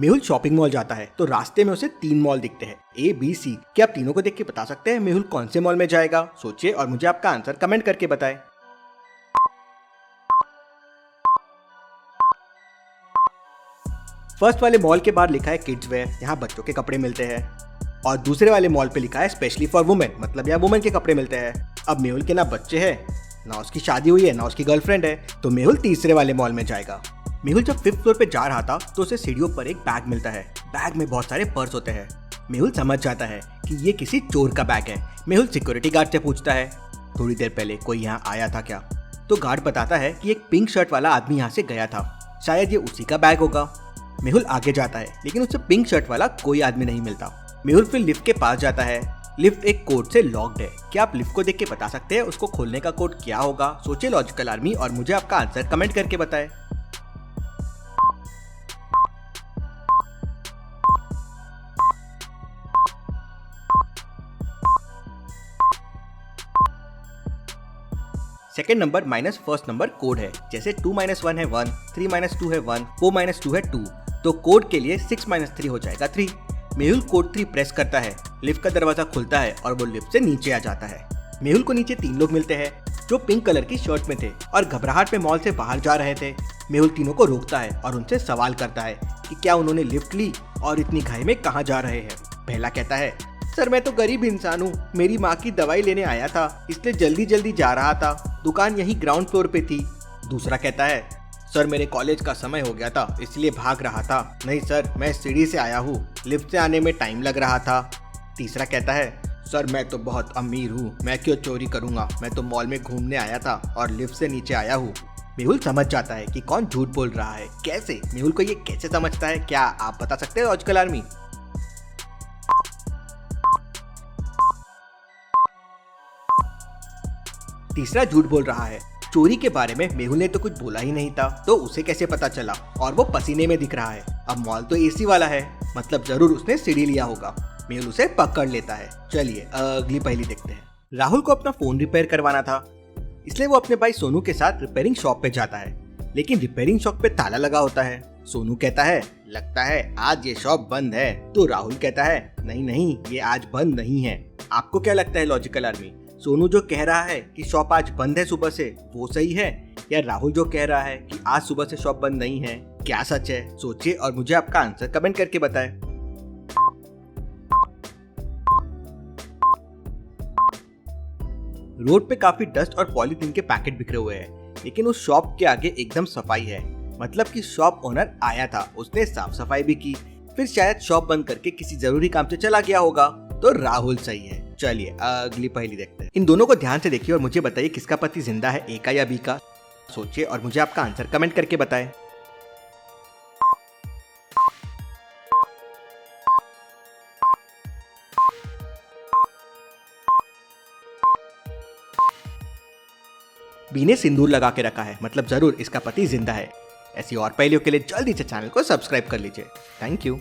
Mehul shopping mall जाता है तो रास्ते में उसे 3 मॉल दिखते हैं, A, B, C। क्या आप तीनों को देख के बता सकते हैं मेहुल कौन से मॉल में जाएगा? सोचिए और मुझे आपका आंसर कमेंट करके बताएं। फर्स्ट वाले मॉल के बाहर लिखा है किड्स वेयर, यहाँ बच्चों के कपड़े मिलते हैं। और दूसरे वाले मॉल पे लिखा है स्पेशली फॉर वुमेन, मतलब यहाँ वुमेन के कपड़े मिलते हैं। अब मेहुल के ना बच्चे हैं, ना उसकी शादी हुई है, ना उसकी गर्लफ्रेंड है, तो मेहुल तीसरे वाले मॉल में जाएगा। मेहुल जब 5th फ्लोर पे जा रहा था तो उसे सीढ़ियों पर एक बैग मिलता है। बैग में बहुत सारे पर्स होते हैं। मेहुल समझ जाता है कि ये किसी चोर का बैग है। मेहुल सिक्योरिटी गार्ड से पूछता है, थोड़ी देर पहले कोई यहाँ आया था क्या? तो गार्ड बताता है कि एक पिंक शर्ट वाला आदमी यहाँ से गया था, शायद ये उसी का बैग होगा। मेहुल आगे जाता है लेकिन उसे पिंक शर्ट वाला कोई आदमी नहीं मिलता। मेहुल फिर लिफ्ट के पास जाता है। लिफ्ट एक कोड से लॉक्ड है। क्या आप लिफ्ट को देख के बता सकते हैं उसको खोलने का कोड क्या होगा? सोचिए लॉजिकल आर्मी और मुझे आपका आंसर कमेंट करके बताएं। Second number minus first number code है। जैसे 2 - 1 है 1, 3 - 2 है 1, 4 - 2 है 2, तो कोड के लिए 6 - 3 हो जाएगा 3। मेहुल कोड 3 प्रेस करता है, लिफ्ट का दरवाजा खुलता है और वो लिफ्ट से नीचे आ जाता है। मेहुल को नीचे 3 लोग मिलते हैं जो पिंक कलर की शर्ट में थे और घबराहट में मॉल से बाहर जा रहे थे। मेहुल तीनों को रोकता है और उनसे सवाल करता है कि क्या उन्होंने लिफ्ट ली और इतनी घाई में कहाँ जा रहे हैं। पहला कहता है, सर मैं तो गरीब इंसान हूँ, मेरी माँ की दवाई लेने आया था, इसलिए जल्दी जल्दी जा रहा था, दुकान यही ग्राउंड फ्लोर पे थी। दूसरा कहता है, सर मेरे कॉलेज का समय हो गया था इसलिए भाग रहा था। नहीं सर, मैं सीढ़ी से आया हूँ, लिफ्ट से आने में टाइम लग रहा था। तीसरा कहता है, सर मैं तो बहुत अमीर हूँ, मैं क्यों चोरी करूँगा, मैं तो मॉल में घूमने आया था और लिफ्ट से नीचे आया हूँ। मेहुल समझ जाता है कि कौन झूठ बोल रहा है। कैसे? मेहुल को ये कैसे समझता है, क्या आप बता सकते हैं लॉजिकल आर्मी? तीसरा झूठ बोल रहा है। चोरी के बारे में मेहुल ने तो कुछ बोला ही नहीं था, तो उसे कैसे पता चला? और वो पसीने में दिख रहा है। अब मॉल तो एसी वाला है, मतलब जरूर उसने सीढ़ी लिया होगा। मेहुल उसे पकड़ लेता है। चलिए अगली पहेली देखते हैं। राहुल को अपना फोन रिपेयर करवाना था, इसलिए वो अपने भाई सोनू के साथ रिपेयरिंग शॉप पे जाता है, लेकिन रिपेयरिंग शॉप पे ताला लगा होता है। सोनू कहता है, लगता है आज ये शॉप बंद है। तो राहुल कहता है, नहीं नहीं, ये आज बंद नहीं है। आपको क्या लगता है लॉजिकल आर्मी? सोनू जो कह रहा है कि शॉप आज बंद है सुबह से, वो सही है, या राहुल जो कह रहा है कि आज सुबह से शॉप बंद नहीं है, क्या सच है? सोचिए और मुझे आपका आंसर कमेंट करके बताएं। रोड पे काफी डस्ट और पॉलीथीन के पैकेट बिखरे हुए हैं, लेकिन उस शॉप के आगे एकदम सफाई है। मतलब कि शॉप ओनर आया था, उसने साफ सफाई भी की, फिर शायद शॉप बंद करके किसी जरूरी काम से चला गया होगा। तो राहुल सही है। चलिए अगली पहेली देखते हैं। इन दोनों को ध्यान से देखिए और मुझे बताइए किसका पति जिंदा है, ए का या बी का? सोचिए और मुझे आपका आंसर कमेंट करके बताएं। बी ने सिंदूर लगा के रखा है, मतलब जरूर इसका पति जिंदा है। ऐसी और पहेलियों के लिए जल्दी से चैनल को सब्सक्राइब कर लीजिए। Thank you.